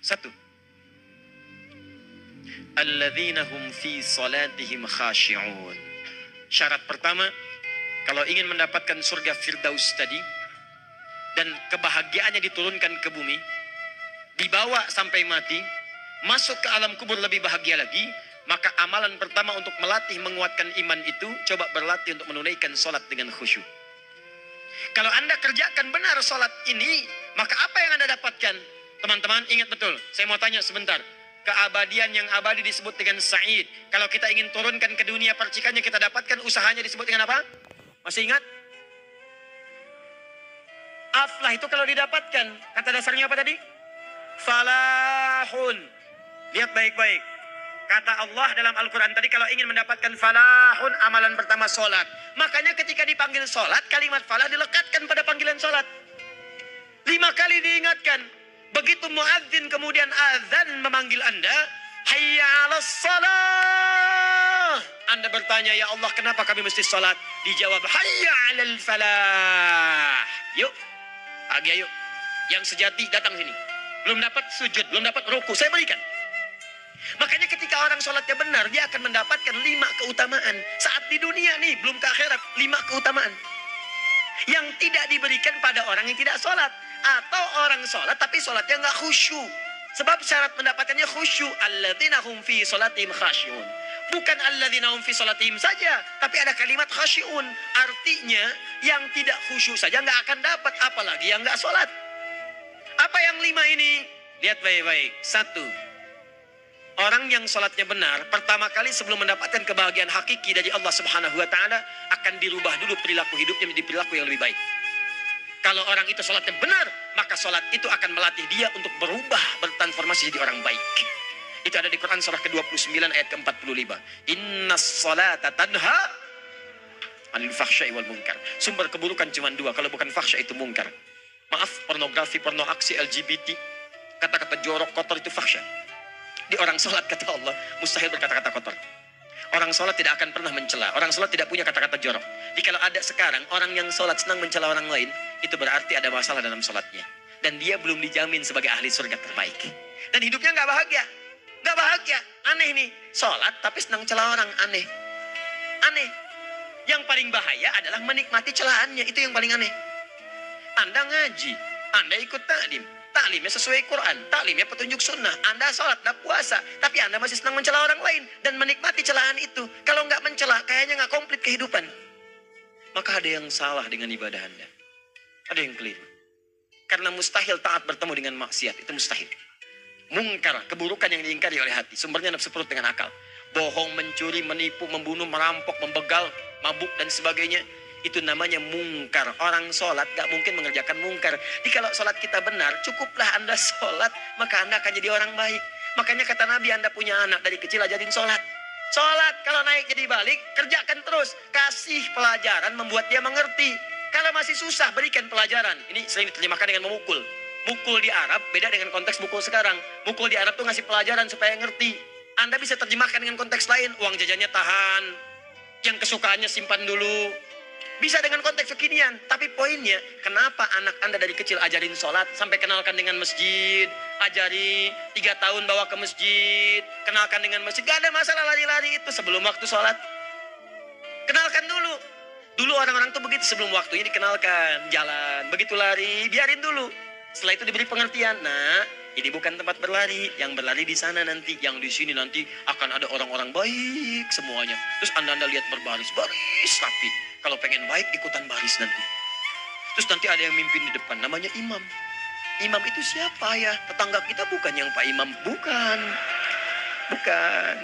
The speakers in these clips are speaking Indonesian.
Satu, alladzina hum fi salatihim khashi'un. Syarat pertama, kalau ingin mendapatkan surga Firdaus tadi, dan kebahagiaannya diturunkan ke bumi, dibawa sampai mati, masuk ke alam kubur lebih bahagia lagi, maka amalan pertama untuk melatih menguatkan iman itu, coba berlatih untuk menunaikan sholat dengan khusyuk. Kalau Anda kerjakan benar sholat ini, maka apa yang Anda dapatkan? Teman-teman ingat betul, saya mau tanya sebentar. Keabadian yang abadi disebut dengan sa'id. Kalau kita ingin turunkan ke dunia percikannya kita dapatkan, usahanya disebut dengan apa? Masih ingat? Aflah itu kalau didapatkan, kata dasarnya apa tadi? Falahun. Lihat baik-baik. Kata Allah dalam Al-Quran tadi, kalau ingin mendapatkan falahun, amalan pertama sholat. Makanya ketika dipanggil sholat, kalimat falah dilekatkan pada panggilan sholat. 5 kali diingatkan. Begitu muadzin kemudian azan memanggil Anda, hayya 'alas shalah. Anda bertanya, ya Allah kenapa kami mesti sholat? Dijawab, hayya 'alal falah. Yuk, pagi ayo. Yang sejati datang sini. Belum dapat sujud, belum dapat ruku, saya berikan. Makanya ketika orang sholatnya benar, dia akan mendapatkan 5 keutamaan. Saat di dunia nih, belum ke akhirat, 5 keutamaan. Yang tidak diberikan pada orang yang tidak sholat. Atau orang sholat tapi sholatnya nggak khusyuk. Sebab syarat mendapatkannya khusyuk. Alladzina hum fi sholatihim khasyi'un. Bukan alladzina hum fi sholatihim saja, tapi ada kalimat khasyi'un. Artinya yang tidak khusyuk saja nggak akan dapat, apalagi yang nggak sholat. Apa yang 5 ini? Lihat baik-baik. 1. Orang yang sholatnya benar, pertama kali sebelum mendapatkan kebahagiaan hakiki dari Allah Subhanahu wa Ta'ala, akan dirubah dulu perilaku hidupnya menjadi perilaku yang lebih baik. Kalau orang itu sholatnya benar, maka sholat itu akan melatih dia untuk berubah, bertransformasi jadi orang baik. Itu ada di Quran surah ke-29 ayat ke-45. Innas sholata tanha anil fahsya'i wal munkar. Sumber keburukan cuma 2, kalau bukan fahsya itu munkar. Maaf, pornografi, porno aksi, LGBT, kata-kata jorok, kotor itu fahsya. Di orang sholat kata Allah, mustahil berkata-kata kotor. Orang sholat tidak akan pernah mencela. Orang sholat tidak punya kata-kata jorok. Jadi kalau ada sekarang orang yang sholat senang mencela orang lain, itu berarti ada masalah dalam sholatnya. Dan dia belum dijamin sebagai ahli surga terbaik. Dan hidupnya nggak bahagia. Nggak bahagia. Aneh nih. Sholat tapi senang celah orang. Aneh. Aneh. Yang paling bahaya adalah menikmati celahannya. Itu yang paling aneh. Anda ngaji. Anda ikut taklim. Taklimnya sesuai Quran, taklimnya petunjuk sunnah. Anda sholat, Anda puasa, tapi Anda masih senang mencela orang lain dan menikmati celahan itu. Kalau nggak mencela, kayaknya nggak komplit kehidupan. Maka ada yang salah dengan ibadah Anda. Ada yang keliru. Karena mustahil taat bertemu dengan maksiat, itu mustahil. Mungkar, keburukan yang diingkari oleh hati, sumbernya nafsu perut dengan akal. Bohong, mencuri, menipu, membunuh, merampok, membegal, mabuk dan sebagainya. Itu namanya mungkar. Orang sholat gak mungkin mengerjakan mungkar. Jadi kalau sholat kita benar, cukuplah Anda sholat, maka Anda akan jadi orang baik. Makanya kata Nabi, Anda punya anak dari kecil ajarin sholat. Sholat, kalau naik jadi balik, kerjakan terus. Kasih pelajaran membuat dia mengerti. Kalau masih susah, berikan pelajaran. Ini sering diterjemahkan dengan memukul. Mukul di Arab beda dengan konteks mukul sekarang. Mukul di Arab tuh ngasih pelajaran supaya ngerti. Anda bisa terjemahkan dengan konteks lain. Uang jajannya tahan. Yang kesukaannya simpan dulu. Bisa dengan konteks kekinian. Tapi poinnya, kenapa anak Anda dari kecil ajarin sholat, sampai kenalkan dengan masjid, ajari 3 tahun bawa ke masjid, kenalkan dengan masjid. Gak ada masalah lari-lari itu sebelum waktu sholat. Kenalkan dulu. Dulu orang-orang tuh begitu, sebelum waktunya dikenalkan, jalan. Begitu lari, biarin dulu. Setelah itu diberi pengertian. Nah, ini bukan tempat berlari. Yang berlari di sana nanti, yang di sini nanti akan ada orang-orang baik semuanya. Terus Anda lihat berbaris, baris rapi. Kalau pengen baik, ikutan baris nanti. Terus nanti ada yang mimpin di depan, namanya imam. Imam itu siapa ya? Tetangga kita bukan yang Pak Imam. Bukan. Bukan.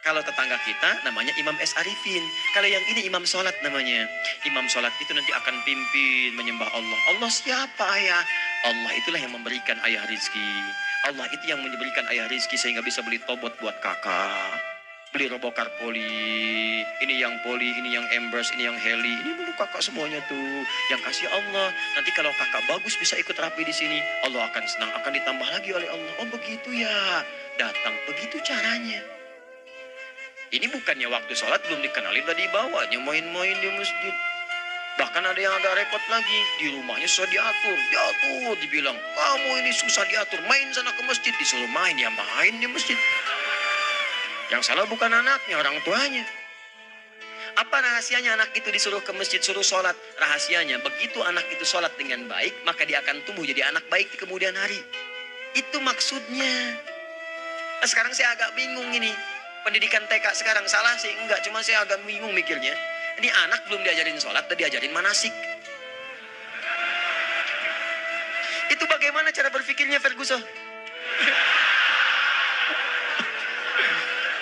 Kalau tetangga kita namanya Imam S. Arifin. Kalau yang ini imam sholat namanya. Imam sholat itu nanti akan pimpin menyembah Allah. Allah siapa ya? Allah itulah yang memberikan ayah rizki. Allah itu yang memberikan ayah rizki sehingga bisa beli tobot buat kakak. Beli robokar poli, ini yang poli, ini yang embers, ini yang heli, ini dulu kakak semuanya tuh. Yang kasih Allah. Nanti kalau kakak bagus bisa ikut rapi di sini, Allah akan senang, akan ditambah lagi oleh Allah. Oh begitu ya, datang begitu caranya. Ini bukannya waktu sholat belum dikenalin tadi bawanya main-main di masjid. Bahkan ada yang agak repot lagi, di rumahnya susah diatur, dibilang, kamu ini susah diatur, main sana ke masjid, disuruh main, ya main di masjid. Yang salah bukan anaknya, orang tuanya. Apa rahasianya anak itu disuruh ke masjid, suruh sholat? Rahasianya, begitu anak itu sholat dengan baik, maka dia akan tumbuh jadi anak baik di kemudian hari. Itu maksudnya. Nah, sekarang saya agak bingung ini. Pendidikan TK sekarang salah sih? Enggak, cuma saya agak bingung mikirnya. Ini anak belum diajarin sholat, dan diajarin manasik. Itu bagaimana cara berpikirnya Ferguson?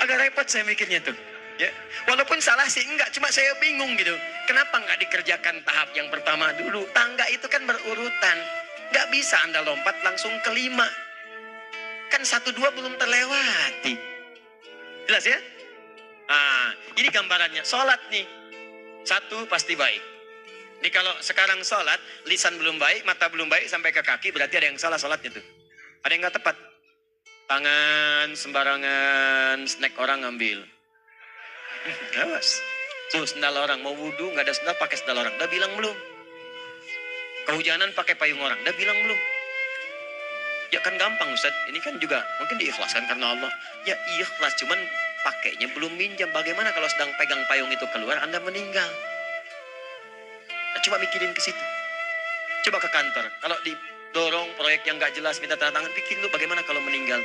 Agak repot saya mikirnya tuh. Ya, walaupun salah sih enggak, cuma saya bingung gitu. Kenapa enggak dikerjakan tahap yang pertama dulu? Tangga itu kan berurutan. Enggak bisa Anda lompat langsung ke 5. Kan 1, 2 belum terlewati. Jelas ya? Nah, ini gambarannya. Sholat nih. 1 pasti baik. Ini kalau sekarang sholat, lisan belum baik, mata belum baik, sampai ke kaki, berarti ada yang salah sholatnya tuh. Ada yang enggak tepat. Tangan sembarangan, snack orang ngambil. Awas. Tuh sendal orang, mau wudhu nggak ada sendal, pakai sendal orang. Udah bilang belum? Kehujanan pakai payung orang. Udah bilang belum? Ya kan gampang Ustaz. Ini kan juga mungkin diikhlaskan karena Allah. Ya ikhlas, cuman pakainya belum minjam. Bagaimana kalau sedang pegang payung itu keluar, Anda meninggal? Nah, coba mikirin ke situ. Coba ke kantor. Kalau didorong proyek yang nggak jelas, minta tanda tangan, pikir lu bagaimana kalau meninggal?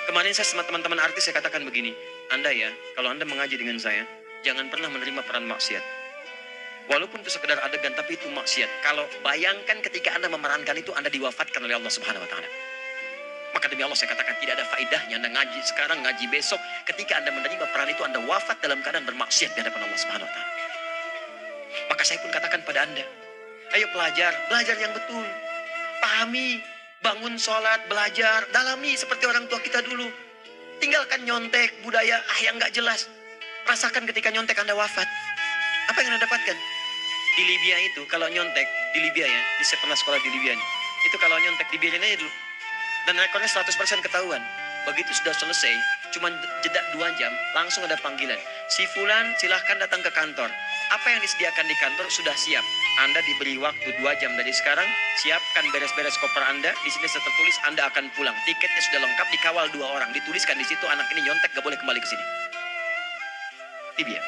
Kemarin saya sama teman-teman artis, saya katakan begini. Anda ya, kalau Anda mengaji dengan saya, jangan pernah menerima peran maksiat. Walaupun itu sekedar adegan, tapi itu maksiat. Kalau bayangkan ketika Anda memerankan itu, Anda diwafatkan oleh Allah Subhanahu Wa Taala. Maka demi Allah saya katakan tidak ada faedahnya Anda ngaji sekarang, ngaji besok. Ketika Anda menerima peran itu, Anda wafat dalam keadaan bermaksiat di hadapan Allah Subhanahu Wa Taala. Maka saya pun katakan pada Anda, ayo belajar yang betul. Pahami, bangun sholat, belajar, dalami seperti orang tua kita dulu. Tinggalkan nyontek, budaya yang gak jelas. Rasakan ketika nyontek Anda wafat. Apa yang Anda dapatkan? Di Libya itu, kalau nyontek, di Libya ya, saya pernah sekolah di Libya nih. Itu kalau nyontek, dibiarin aja dulu. Dan rekornya 100% ketahuan. Begitu sudah selesai, cuma jeda 2 jam, langsung ada panggilan. Si Fulan silahkan datang ke kantor. Apa yang disediakan di kantor sudah siap. Anda diberi waktu 2 jam dari sekarang, siapkan beres-beres koper Anda. Di sini sudah tertulis Anda akan pulang. Tiketnya sudah lengkap, dikawal 2 orang. Dituliskan di situ anak ini nyontek, gak boleh kembali ke sini. Libya.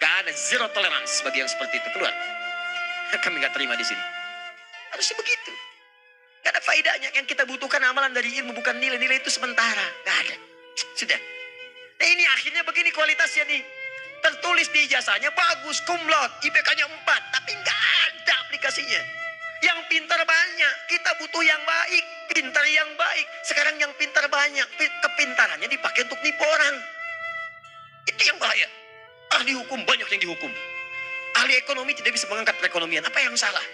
Gak ada zero tolerance bagi yang seperti itu, keluar. Kami gak terima di sini. Harusnya begitu. Gak ada faedahnya. Yang kita butuhkan amalan dari ilmu, bukan nilai-nilai itu sementara. Gak ada. Sudah. Nah ini akhirnya begini kualitasnya nih. Tertulis di ijazahnya bagus, cum laude, IPK-nya 4, tapi nggak ada aplikasinya. Yang pintar banyak, kita butuh yang baik, pintar yang baik. Sekarang yang pintar banyak, kepintarannya dipakai untuk nipu orang. Itu yang bahaya. Ahli hukum banyak yang dihukum. Ahli ekonomi tidak bisa mengangkat perekonomian. Apa yang salah?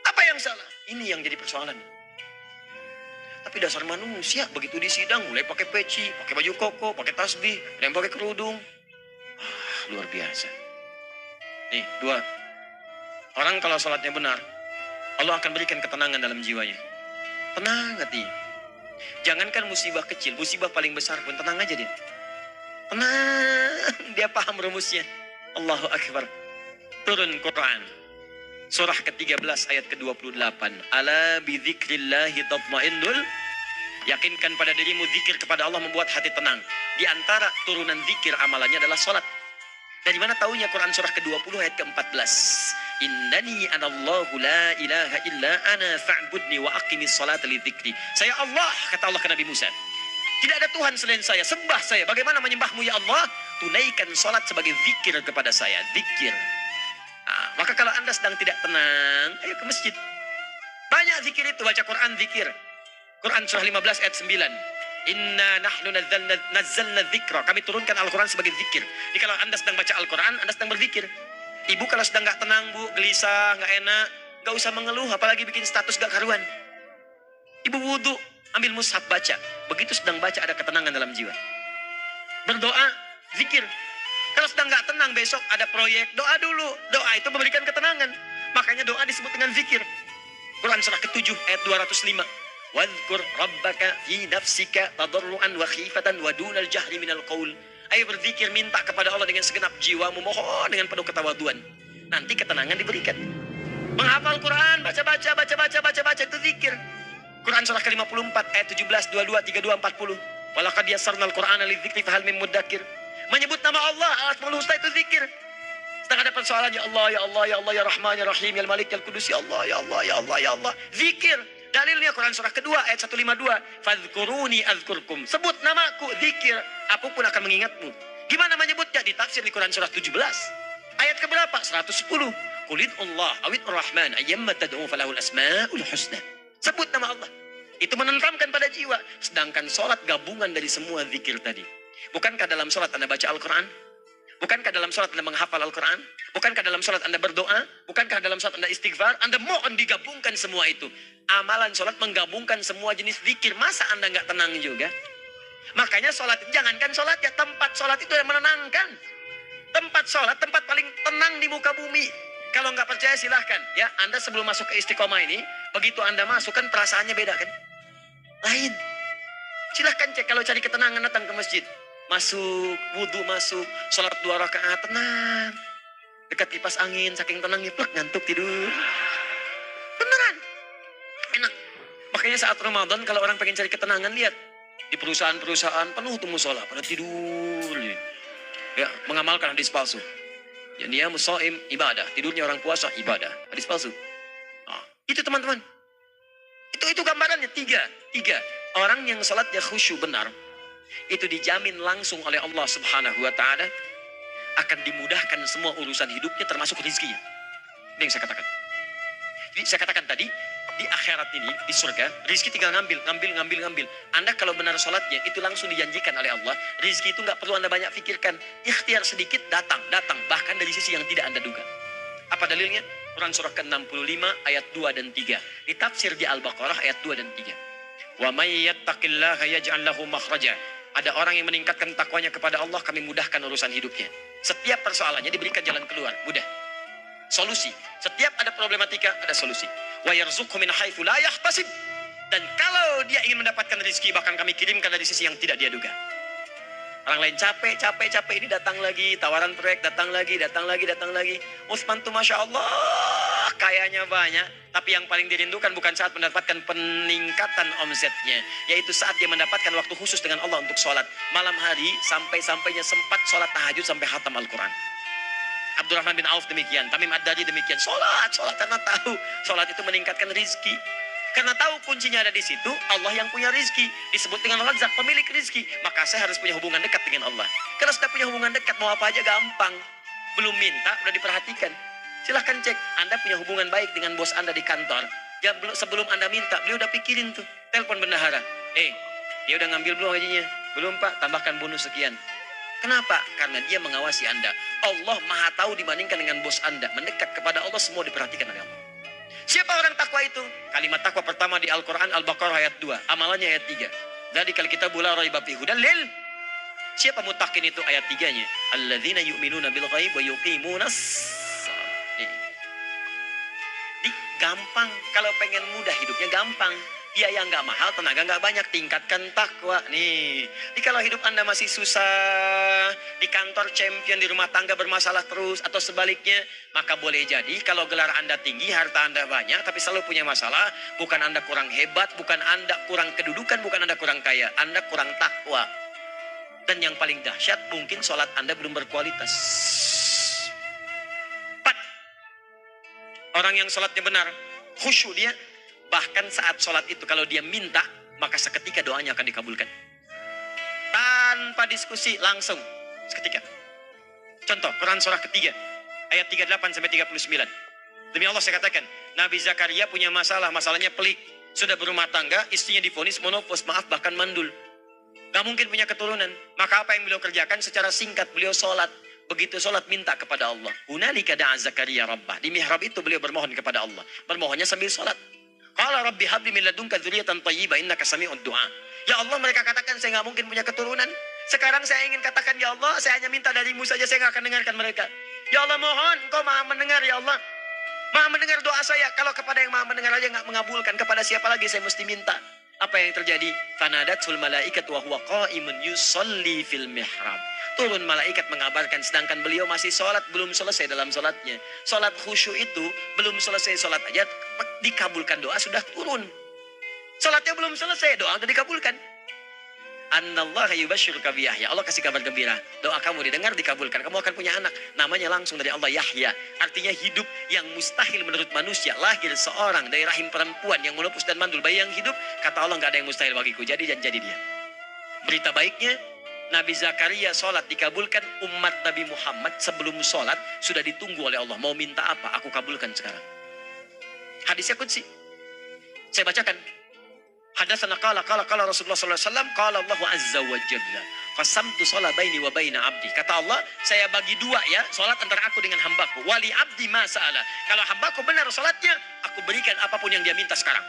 Apa yang salah? Ini yang jadi persoalan. Tapi dasar manusia, begitu di sidang mulai pakai peci, pakai baju koko, pakai tasbih, dan pakai kerudung. Luar biasa. Nih, 2. Orang kalau sholatnya benar, Allah akan berikan ketenangan dalam jiwanya. Tenang hati. Jangankan musibah kecil, musibah paling besar pun tenang aja dia. Tenang, dia paham rumusnya. Allahu Akbar. Turun Quran. Surah ke-13 ayat ke-28. Ala bidzikrillahi tatmainnul. Yakinkan pada dirimu zikir kepada Allah membuat hati tenang. Di antara turunan zikir amalannya adalah sholat. Dari mana taunya Quran surah ke-20 ayat ke-14? Innani anallahu la ilaha illa ana fa'budni wa aqimis salata li dzikri. Saya Allah, kata Allah ke Nabi Musa. Tidak ada Tuhan selain saya, sembah saya. Bagaimana menyembahmu ya Allah? Tunaikan salat sebagai zikir kepada saya, zikir. Nah, maka kalau Anda sedang tidak tenang, ayo ke masjid. Banyak zikir itu, baca Quran zikir. Quran surah 15 ayat 9. Inna nahnu nazzalna dzikra. Kami turunkan Al-Quran sebagai zikir. Jadi kalau Anda sedang baca Al-Quran, Anda sedang berzikir. Ibu kalau sedang gak tenang, Bu, gelisah, gak enak, gak usah mengeluh, apalagi bikin status gak karuan. Ibu wudhu, ambil mushaf baca. Begitu sedang baca ada ketenangan dalam jiwa. Berdoa, zikir. Kalau sedang gak tenang besok ada proyek, doa dulu. Doa itu memberikan ketenangan. Makanya doa disebut dengan zikir. Quran surah ke-7 ayat 205. Wadhkur rabbaka fi nafsika tadarruan wa khifatan wa dunal jahri minal qaul. Ayo berzikir, minta kepada Allah dengan segenap jiwamu, mohon dengan penuh ketawaduan. nanti ketenangan diberikan. Menghafal Quran, baca itu zikir. Quran surah ke-54 ayat 17, 22, 32, 40. Walaqad yassarnal Qur'ana lidzikri fahal min muddakir. Menyebut nama Allah, Al-Asmaul Husna itu zikir. Sedang ada persoalan, ya Allah, ya Allah, ya Allah, ya Rahman, ya Rahim, ya Malik, ya Qudus, ya Allah, ya Allah, ya Allah, ya Allah. Zikir. Dalilnya Quran surah kedua ayat 152. Fadhkuruni azkurkum. Sebut namaku, zikir. Aku pun akan mengingatmu. Gimana menyebutnya? Ditafsir di Quran surah 17. Ayat keberapa? 110. Qulid Allah awid Rahman ayyamma tad'u falahul asmaul husna. Sebut nama Allah. Itu menenteramkan pada jiwa. Sedangkan sholat gabungan dari semua zikir tadi. Bukankah dalam sholat Anda baca Al-Quran? Bukankah dalam sholat Anda menghafal Al-Quran? Bukankah dalam sholat Anda berdoa? Bukankah dalam sholat Anda istighfar? Anda mohon digabungkan semua itu. Amalan sholat menggabungkan semua jenis zikir. Masa Anda nggak tenang juga? Makanya sholat, jangankan sholat ya, tempat sholat itu yang menenangkan. Tempat sholat, tempat paling tenang di muka bumi. Kalau nggak percaya silahkan. Ya, Anda sebelum masuk ke Istiqomah ini, begitu Anda masuk kan perasaannya beda kan? Lain. Silahkan cek kalau cari ketenangan datang ke masjid. Masuk, wudhu masuk, sholat 2 rakaat, tenang. Dekat kipas angin, saking tenangnya, plek, ngantuk tidur. Beneran. Enak. Makanya saat Ramadan kalau orang pengen cari ketenangan, lihat. Di perusahaan-perusahaan penuh tuh musola, pada tidur. Ya, mengamalkan hadis palsu. Ya, dia musoim ibadah, tidurnya orang puasa ibadah, hadis palsu. Nah, itu teman-teman. Itu gambarannya tiga. Orang yang salatnya khusyuk benar, itu dijamin langsung oleh Allah Subhanahu wa Ta'ala akan dimudahkan semua urusan hidupnya termasuk rezekinya. Ini yang saya katakan. Jadi saya katakan tadi, di akhirat ini, di surga, rezeki tinggal ngambil. Anda kalau benar sholatnya, itu langsung dijanjikan oleh Allah. Rezeki itu nggak perlu Anda banyak pikirkan. Ikhtiar sedikit, datang. Bahkan dari sisi yang tidak Anda duga. Apa dalilnya? Quran surah ke-65 ayat 2 dan 3. Ditafsir di Al-Baqarah ayat 2 dan 3. Wa may yattaqillaha yaj'al lahu makhraja. Ada orang yang meningkatkan takwanya kepada Allah, kami mudahkan urusan hidupnya. Setiap persoalannya diberikan jalan keluar, mudah. Solusi. Setiap ada problematika, ada solusi. Wa yarzuqhu min haitsu la yahtasib. Dan kalau dia ingin mendapatkan rezeki, bahkan kami kirimkan dari sisi yang tidak dia duga. Orang lain capek ini datang lagi, tawaran proyek datang lagi. Usman tuh Masya Allah, kayanya banyak. Tapi yang paling dirindukan bukan saat mendapatkan peningkatan omsetnya, yaitu saat dia mendapatkan waktu khusus dengan Allah untuk sholat. Malam hari, sampai-sampainya sempat sholat tahajud sampai khatam Al-Quran. Abdurrahman bin Auf demikian, Tamim Ad-Dari demikian. Sholat karena tahu sholat itu meningkatkan rizki. Karena tahu kuncinya ada di situ, Allah yang punya rizki. Disebut dengan Razzaq, pemilik rizki. Maka saya harus punya hubungan dekat dengan Allah. Kalau sudah punya hubungan dekat, mau apa aja gampang. Belum minta, udah diperhatikan. Silahkan cek, Anda punya hubungan baik dengan bos Anda di kantor. Ya, sebelum Anda minta, beliau udah pikirin tuh. Telepon bendahara. Dia udah ngambil belum gajinya? Belum Pak, tambahkan bonus sekian. Kenapa? Karena dia mengawasi Anda. Allah maha tahu dibandingkan dengan bos Anda. Mendekat kepada Allah, semua diperhatikan oleh Allah. Siapa orang takwa itu? Kalimat takwa pertama di Al-Quran Al-Baqarah ayat 2. Amalannya ayat 3. Jadi kalau kita la raiba fihi hudan lil. Siapa mutakin itu ayat 3-nya? Alladzina yu'minuna bil ghaib wa yuqimunas shalah. Gampang. Kalau pengen mudah hidupnya gampang. Biaya nggak mahal, tenaga nggak banyak, tingkatkan takwa. Nih, kalau hidup Anda masih susah, di kantor champion, di rumah tangga bermasalah terus, atau sebaliknya, maka boleh jadi kalau gelar Anda tinggi, harta Anda banyak, tapi selalu punya masalah, bukan Anda kurang hebat, bukan Anda kurang kedudukan, bukan Anda kurang kaya, Anda kurang takwa. Dan yang paling dahsyat, mungkin sholat Anda belum berkualitas. 4. Orang yang sholatnya benar, khusyuk dia, bahkan saat sholat itu kalau dia minta, maka seketika doanya akan dikabulkan. Tanpa diskusi, langsung. Seketika. Contoh, Quran surah ketiga, ayat 38-39. Demi Allah saya katakan, Nabi Zakaria punya masalahnya pelik. Sudah berumah tangga, istrinya divonis monopos, maaf bahkan mandul. Gak mungkin punya keturunan. Maka apa yang beliau kerjakan? Secara singkat beliau sholat. Begitu sholat minta kepada Allah. Hunalika da'a Zakaria rabbah. Di mihrab itu beliau bermohon kepada Allah. Bermohonnya sambil sholat. Qala rabbi habli min ladunka dzurriyyatan thayyibah innaka sami'ud du'a. Ya Allah, mereka katakan saya enggak mungkin punya keturunan. Sekarang saya ingin katakan, ya Allah, saya hanya minta darimu saja, saya enggak akan dengarkan mereka. Ya Allah, mohon Engkau Maha mendengar, ya Allah. Maha mendengar doa saya. Kalau kepada yang Maha mendengar aja enggak mengabulkan, kepada siapa lagi saya mesti minta? Apa yang terjadi? Fanadatul malaikat wa huwa qa'imun yusalli fil mihrab. Turun malaikat mengabarkan sedangkan beliau masih sholat, belum selesai dalam sholatnya. Sholat khusyuk itu belum selesai sholat aja dikabulkan, doa sudah turun. Sholatnya belum selesai, doa sudah dikabulkan. Annallaha yubashshiruka bi Yahya. Allah kasih kabar gembira. Doa kamu didengar, dikabulkan. Kamu akan punya anak. Namanya langsung dari Allah Yahya. Artinya hidup yang mustahil menurut manusia. Lahir seorang dari rahim perempuan yang menepus dan mandul bayi yang hidup. Kata Allah, nggak ada yang mustahil bagiku. Jadi dan jadi dia. Berita baiknya, Nabi Zakaria sholat dikabulkan. Umat Nabi Muhammad sebelum sholat sudah ditunggu oleh Allah. Mau minta apa? Aku kabulkan sekarang. Hadisnya qudsi. Saya bacakan. Hadatsana qala Rasulullah sallallahu alaihi wasallam qala Allahu azza wa jalla qasamtu shalah baini wa baina abdi. Kata Allah, saya bagi dua ya salat antara aku dengan hambaku. Wali abdi ma sa'ala. Kalau hambaku benar salatnya, aku berikan apapun yang dia minta sekarang.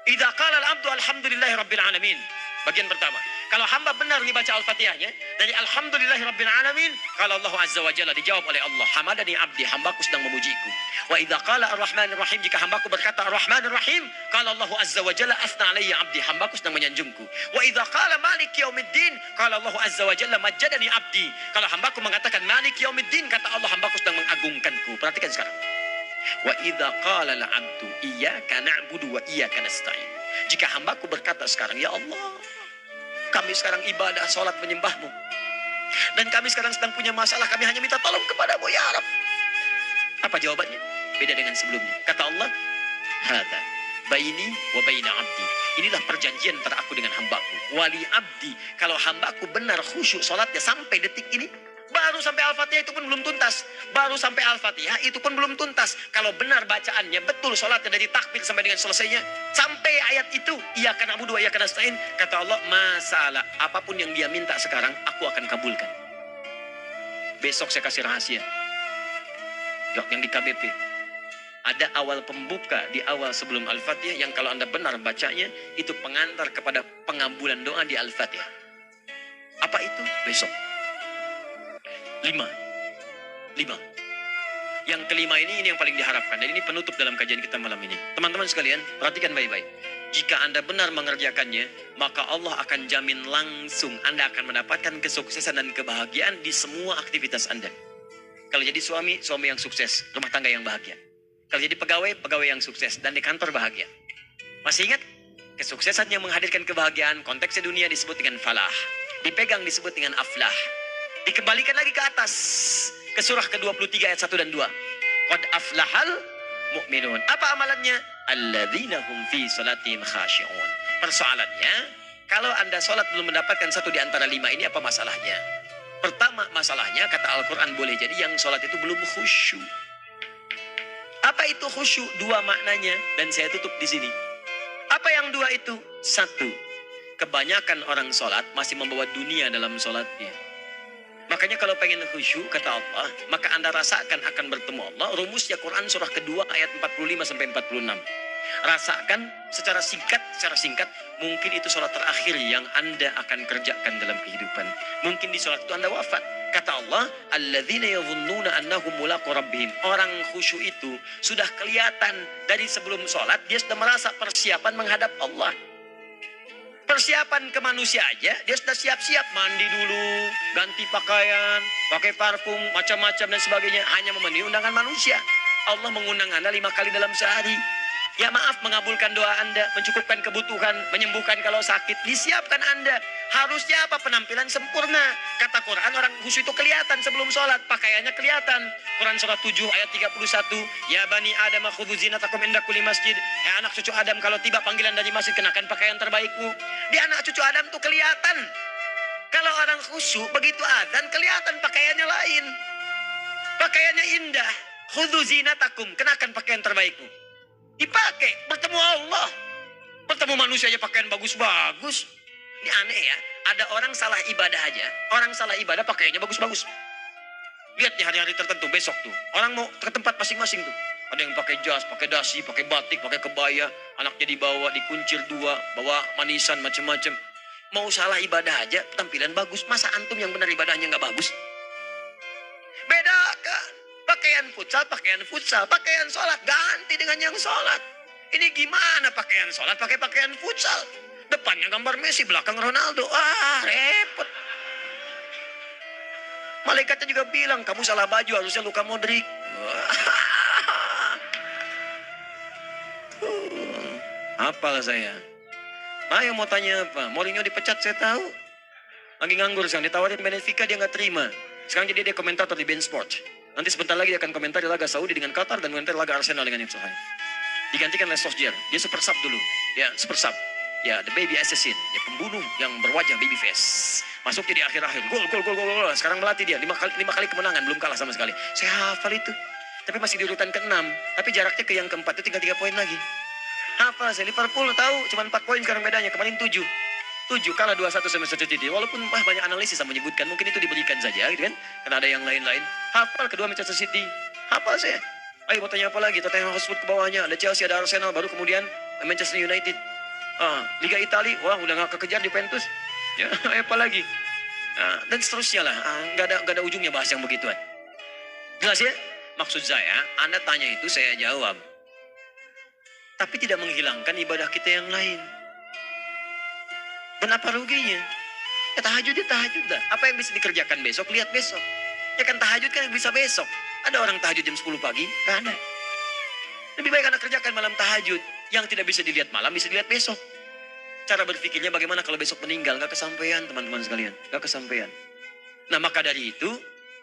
Idza qala al-abdu alhamdulillahi rabbil alamin. Bagian pertama, kalau hamba benar dibaca Al-Fatihahnya dari alhamdulillahi rabbil alamin, kalau Allah azza wa jalla dijawab oleh Allah, hamadani abdi, hambaku sedang memujiku. Wa idza qala ar-rahmanir rahim, jika hambaku berkata ar-rahmanir rahim, kalau Allah azza wa jalla asna alayya abdi, hambaku sedang menyanjungku. Wa idza qala malik yaumiddin, kalau Allah azza wa jalla majjadani abdi, kalau hambaku mengatakan malik yaumiddin, kata Allah hambaku sedang mengagungkanku. Perhatikan sekarang. Wa idza qala al-'abdu iyyaka na'budu wa iyyaka nasta'in. Jika hambaku berkata sekarang, ya Allah, kami sekarang ibadah, sholat, menyembahmu. Dan kami sekarang sedang punya masalah, kami hanya minta tolong kepadamu, ya Rabb. Apa jawabannya? Beda dengan sebelumnya. Kata Allah, hadza baini wa baina abdi. Inilah perjanjian antara aku dengan hambaku. Wali abdi, kalau hambaku benar khusyuk sholatnya sampai detik ini, baru sampai Al-Fatihah itu pun belum tuntas. Baru sampai Al-Fatihah itu pun belum tuntas. Kalau benar bacaannya, betul sholatnya dari takbir sampai dengan selesainya. Sampai ayat itu, iyyaka na'budu wa iyyaka nasta'in. Kata Allah, masalah apapun yang dia minta sekarang, aku akan kabulkan. Besok saya kasih rahasia. Yang di KBP. Ada awal pembuka di awal sebelum Al-Fatihah yang kalau Anda benar bacanya, itu pengantar kepada pengabulan doa di Al-Fatihah. Apa itu? Besok. 5. Yang kelima ini yang paling diharapkan. Dan ini penutup dalam kajian kita malam ini. Teman-teman sekalian, perhatikan baik-baik. Jika Anda benar mengerjakannya, maka Allah akan jamin langsung Anda akan mendapatkan kesuksesan dan kebahagiaan di semua aktivitas Anda. Kalau jadi suami yang sukses, rumah tangga yang bahagia. Kalau jadi pegawai yang sukses, dan di kantor bahagia. Masih ingat? Kesuksesan yang menghadirkan kebahagiaan, konteksnya dunia disebut dengan falah. Dipegang disebut dengan aflah. Dikembalikan lagi ke atas. Ke surah ke-23 ayat 1 dan 2. Qad aflahal mu'minun. Apa amalannya? Alladzina hum fi salatihim khashi'un. Persoalannya, kalau Anda sholat belum mendapatkan satu di antara 5 ini, apa masalahnya? Pertama masalahnya, kata Al-Quran, boleh jadi yang sholat itu belum khusyuk. Apa itu khusyuk? 2 maknanya, dan saya tutup di sini. Apa yang 2 itu? 1, kebanyakan orang sholat masih membawa dunia dalam sholatnya. Makanya kalau pengen khusyuk, kata Allah, maka Anda rasakan akan bertemu Allah. Rumusnya Quran surah kedua ayat 45-46. Rasakan secara singkat, mungkin itu sholat terakhir yang Anda akan kerjakan dalam kehidupan. Mungkin di sholat itu Anda wafat. Kata Allah, alladzina yadhunnuna annahum mulaqu rabbihim. Orang khusyuk itu sudah kelihatan dari sebelum sholat, dia sudah merasa persiapan menghadap Allah. Persiapan ke manusia aja, dia sudah siap-siap mandi dulu, ganti pakaian, pakai parfum, macam-macam dan sebagainya. Hanya memenuhi undangan manusia. Allah mengundang Anda 5 kali dalam sehari. Ya maaf, mengabulkan doa Anda, mencukupkan kebutuhan, menyembuhkan kalau sakit. Disiapkan Anda. Harusnya apa? Penampilan sempurna. Kata Quran, orang khusyuk itu kelihatan sebelum sholat. Pakaiannya kelihatan. Quran surah 7 ayat 31. Ya bani Adam khudhu zinatakum inda kulli masjid. Ya anak cucu Adam, kalau tiba panggilan dari masjid, kenakan pakaian terbaikmu. Di anak cucu Adam tuh kelihatan. Kalau orang khusyuk, begitu adzan kelihatan pakaiannya lain. Pakaiannya indah. Khudhu zinatakum, kenakan pakaian terbaikmu. Dipakai, bertemu Allah. Bertemu manusia aja pakaian bagus-bagus. Ini aneh ya, ada orang salah ibadah aja. Orang salah ibadah pakaiannya bagus-bagus. Lihat di hari-hari tertentu, besok tuh. Orang mau ke tempat masing-masing tuh. Ada yang pakai jas, pakai dasi, pakai batik, pakai kebaya. Anaknya dibawa, dikuncir 2, bawa manisan, macam-macam. Mau salah ibadah aja, tampilan bagus. Masa antum yang benar ibadahnya nggak bagus? Bedakan. Pakaian futsal, pakaian sholat. Ganti dengan yang sholat. Ini gimana pakaian sholat pakai pakaian futsal? Depannya gambar Messi, belakang Ronaldo. Repot. Malaikatnya juga bilang, kamu salah baju, harusnya Luka Modric. Apalah saya. Ayo mau tanya apa? Mourinho dipecat saya tahu. Lagi nganggur sekarang, ditawarin Benfica dia nggak terima. Sekarang jadi dia komentator di beIN Sport. Nanti sebentar lagi dia akan komentar di laga Saudi dengan Qatar dan komentar laga Arsenal dengan Ipswich. Digantikan oleh Solskjaer. Dia super sub dulu. Ya, super sub. Ya, the baby assassin. Ya, pembunuh yang berwajah baby face. Masuknya di akhir-akhir. Gol. Sekarang melatih dia. 5 kali kemenangan. Belum kalah sama sekali. Saya hafal itu. Tapi masih di urutan ke-6. Tapi jaraknya ke yang keempat itu tinggal 3 poin lagi. Hafal saya. Liverpool tahu. Cuma 4 poin sekarang bedanya. Kemarin 7 kalah 2-1 sama Manchester City. Walaupun banyak analisis yang menyebutkan. Mungkin itu diberikan saja. Gitu kan? Karena ada yang lain-lain. Hafal kedua Manchester City. Hafal saya. Ayo mau tanya apa lagi? Tottenham Hotspur ke bawahnya. Ada Chelsea, ada Arsenal. Baru kemudian Manchester United. Liga Italia. Wah udah gak kekejar Juventus. Ya, apa lagi? Dan seterusnya lah. Gak ada ujungnya bahas yang begituan. Jelas ya? Maksud saya, Anda tanya itu saya jawab. Tapi tidak menghilangkan ibadah kita yang lain. Dan apa ruginya? Ya tahajud dah. Apa yang bisa dikerjakan besok, lihat besok. Ya kan tahajud kan bisa besok. Ada orang tahajud jam 10 pagi? Gak ada. Lebih baik Anda kerjakan malam tahajud. Yang tidak bisa dilihat malam, bisa dilihat besok. Cara berpikirnya bagaimana kalau besok meninggal? Gak kesampaian teman-teman sekalian. Gak kesampaian. Nah maka dari itu,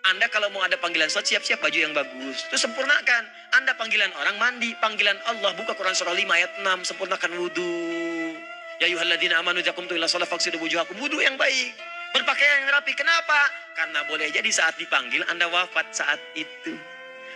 Anda kalau mau ada panggilan sholat, siap-siap baju yang bagus. Terus sempurnakan. Anda panggilan orang mandi. Panggilan Allah, buka Quran surah 5 ayat 6. Sempurnakan wudhu. Ya ayyuhalladzina amanu idza qumtum ila shalah faghsilu wujuhakum. Wudhu yang baik. Berpakaian yang rapi. Kenapa? Karena boleh jadi saat dipanggil Anda wafat saat itu.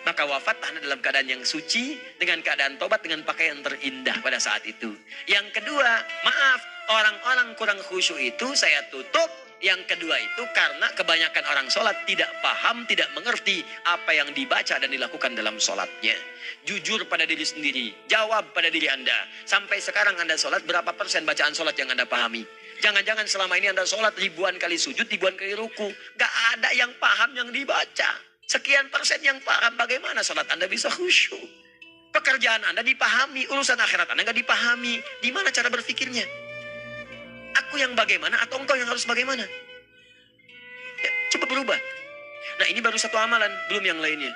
Maka wafat Anda dalam keadaan yang suci, dengan keadaan tobat, dengan pakaian terindah pada saat itu. Yang kedua, maaf, orang-orang kurang khusyuk itu saya tutup. Yang kedua itu karena kebanyakan orang sholat tidak paham, tidak mengerti apa yang dibaca dan dilakukan dalam sholatnya. Jujur pada diri sendiri, jawab pada diri Anda. Sampai sekarang Anda sholat, berapa persen bacaan sholat yang Anda pahami? Jangan-jangan selama ini Anda sholat ribuan kali sujud, ribuan kali ruku. Gak ada yang paham yang dibaca. Sekian persen yang paham, bagaimana sholat Anda bisa khusyuk? Pekerjaan Anda dipahami, urusan akhirat Anda gak dipahami. Di mana cara berpikirnya? Aku yang bagaimana atau engkau yang harus bagaimana? Ya, coba berubah. Nah ini baru satu amalan, belum yang lainnya.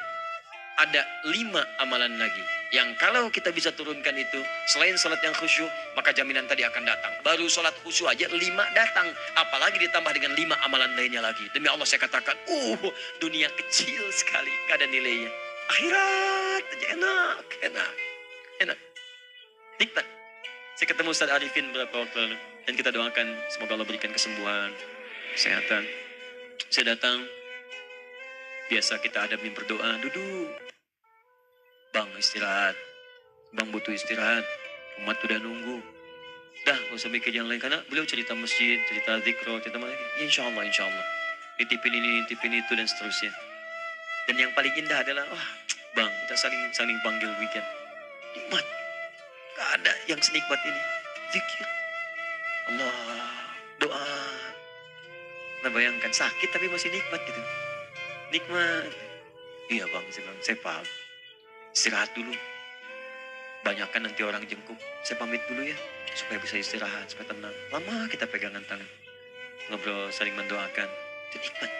Ada 5 amalan lagi. Yang kalau kita bisa turunkan itu, selain sholat yang khusyuk, maka jaminan tadi akan datang. Baru sholat khusyuk aja 5 datang. Apalagi ditambah dengan 5 amalan lainnya lagi. Demi Allah saya katakan, dunia kecil sekali, gak ada nilainya. Akhirat aja enak. Nikmat. Saya ketemu Ustaz Arifin beberapa waktu lalu. Dan kita doakan semoga Allah berikan kesembuhan, kesehatan. Saya datang, biasa kita hadapin berdoa, duduk. Bang istirahat, bang butuh istirahat, umat udah nunggu. Dah gak usah mikir yang lain, karena beliau cerita masjid, cerita zikro, cerita mana. Ya insya Allah. Nitipin ini, nitipin itu dan seterusnya. Dan yang paling indah adalah, bang kita saling panggil weekend. Nikmat, gak ada yang senikmat ini. Zikir. Allah, doa. Nah bayangkan sakit tapi masih nikmat gitu. Nikmat. Iya bang, saya paham. Istirahat dulu. Banyakkan nanti orang jengkuk. Saya pamit dulu ya. Supaya bisa istirahat, supaya tenang. Lama kita pegangan tangan. Ngobrol, saling mendoakan. Itu nikmat.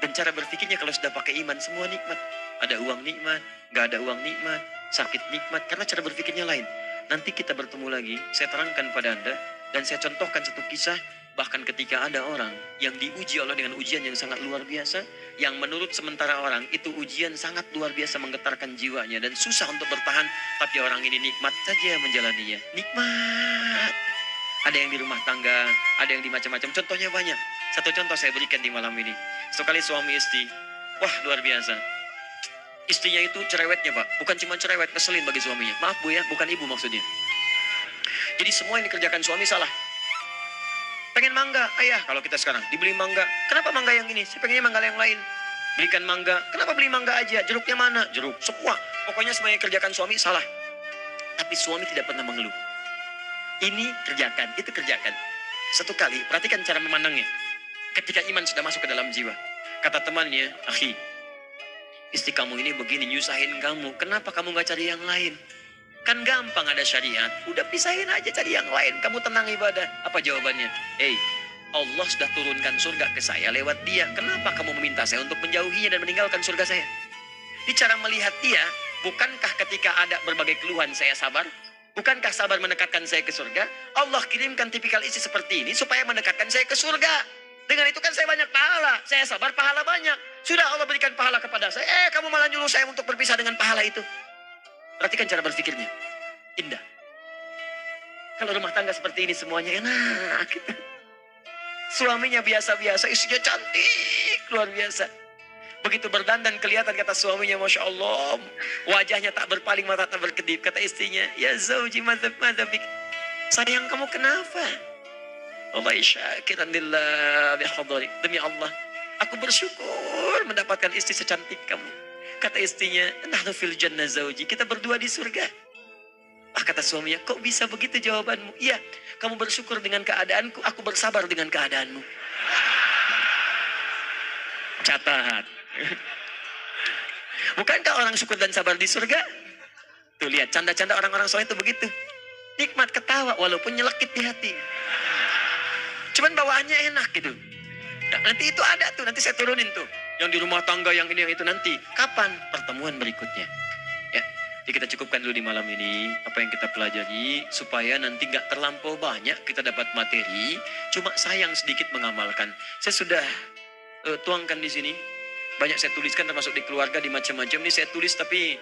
Dan cara berpikirnya kalau sudah pakai iman, semua nikmat. Ada uang nikmat, gak ada uang nikmat. Sakit nikmat, karena cara berpikirnya lain. Nanti kita bertemu lagi, saya terangkan pada Anda, dan saya contohkan satu kisah, bahkan ketika ada orang yang diuji Allah dengan ujian yang sangat luar biasa, yang menurut sementara orang, itu ujian sangat luar biasa menggetarkan jiwanya, dan susah untuk bertahan, tapi orang ini nikmat saja menjalaninya. Nikmat. Ada yang di rumah tangga, ada yang di macam-macam, contohnya banyak. Satu contoh saya berikan di malam ini. Sekali suami istri, wah luar biasa. Istrinya itu cerewetnya pak, bukan cuma cerewet, ngeselin bagi suaminya. Maaf bu ya, bukan ibu maksudnya. Jadi semua yang dikerjakan suami salah. Pengen mangga, ayah kalau kita sekarang dibeli mangga. Kenapa mangga yang ini? Saya pengennya mangga yang lain. Belikan mangga, kenapa beli mangga aja? Jeruknya mana? Jeruk, semua. Pokoknya semua yang kerjakan suami salah. Tapi suami tidak pernah mengeluh. Ini kerjakan, itu kerjakan. Satu kali, perhatikan cara memandangnya. Ketika iman sudah masuk ke dalam jiwa. Kata temannya, akhi, istri kamu ini begini, nyusahin kamu. Kenapa kamu gak cari yang lain? Kan gampang ada syariat. Udah pisahin aja, cari yang lain. Kamu tenang ibadah. Apa jawabannya? Allah sudah turunkan surga ke saya lewat dia. Kenapa kamu meminta saya untuk menjauhinya dan meninggalkan surga saya? Di cara melihat dia, bukankah ketika ada berbagai keluhan saya sabar? Bukankah sabar mendekatkan saya ke surga? Allah kirimkan tipikal isi seperti ini supaya mendekatkan saya ke surga. Dengan itu kan saya banyak pahala. Saya sabar, pahala banyak. Sudah Allah berikan pahala kepada saya. Kamu malah nyuruh saya untuk berpisah dengan pahala itu. Perhatikan cara berpikirnya. Indah. Kalau rumah tangga seperti ini semuanya enak. Suaminya biasa-biasa, istrinya cantik, luar biasa. Begitu berdandan kelihatan kata suaminya, Masya Allah. Wajahnya tak berpaling, mata tak berkedip. Kata istrinya, ya zauji madhabik. Sayang kamu kenapa? Allah syakiran lillah bihadari. Demi Allah, aku bersyukur mendapatkan istri secantik kamu. Kata istrinya, nahnu fil jannah zauji. Kita berdua di surga. Kata suaminya, kok bisa begitu jawabanmu? Iya, kamu bersyukur dengan keadaanku, aku bersabar dengan keadaanmu. Catat. Bukankah orang syukur dan sabar di surga? Tuh lihat, canda-canda orang-orang soleh itu begitu. Nikmat ketawa, walaupun nyelekit di hati. Cuman bawaannya enak gitu. Nah, nanti itu ada tuh, nanti saya turunin tuh. Yang di rumah tangga, yang ini, yang itu nanti. Kapan? Pertemuan berikutnya. Ya. Jadi kita cukupkan dulu di malam ini apa yang kita pelajari supaya nanti nggak terlampau banyak kita dapat materi, cuma sayang sedikit mengamalkan. Saya sudah tuangkan di sini, banyak saya tuliskan termasuk di keluarga, di macam-macam. Ini saya tulis tapi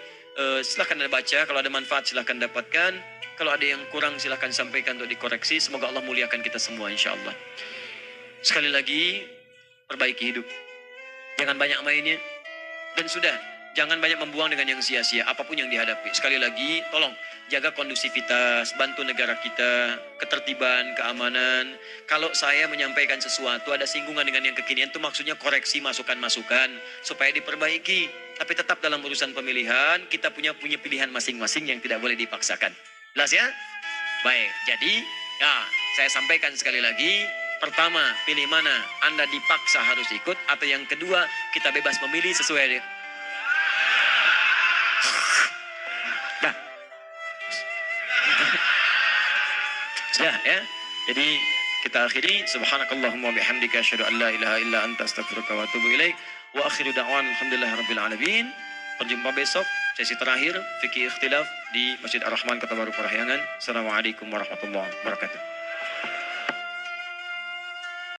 silahkan Anda baca, kalau ada manfaat silahkan dapatkan, kalau ada yang kurang silahkan sampaikan untuk dikoreksi. Semoga Allah muliakan kita semua insya Allah. Sekali lagi, perbaiki hidup, jangan banyak mainnya, dan sudah. Jangan banyak membuang dengan yang sia-sia, apapun yang dihadapi. Sekali lagi, tolong jaga kondusivitas, bantu negara kita, ketertiban, keamanan. Kalau saya menyampaikan sesuatu, ada singgungan dengan yang kekinian, itu maksudnya koreksi masukan-masukan, supaya diperbaiki. Tapi tetap dalam urusan pemilihan, kita punya pilihan masing-masing yang tidak boleh dipaksakan. Jelas ya? Baik, jadi, saya sampaikan sekali lagi. Pertama, pilih mana? Anda dipaksa harus ikut, atau yang kedua, kita bebas memilih sesuai ya. Jadi kita akhiri, subhanakallahumma bihamdika asyhadu an la ilaha illa anta astaghfiruka wa atubu ilaik. Wa akhiru da'wan alhamdulillahirabbil alamin. Berjumpa besok sesi terakhir fikih ikhtilaf di Masjid Ar-Rahman Kota Baru Parahyangan. Assalamualaikum warahmatullahi wabarakatuh.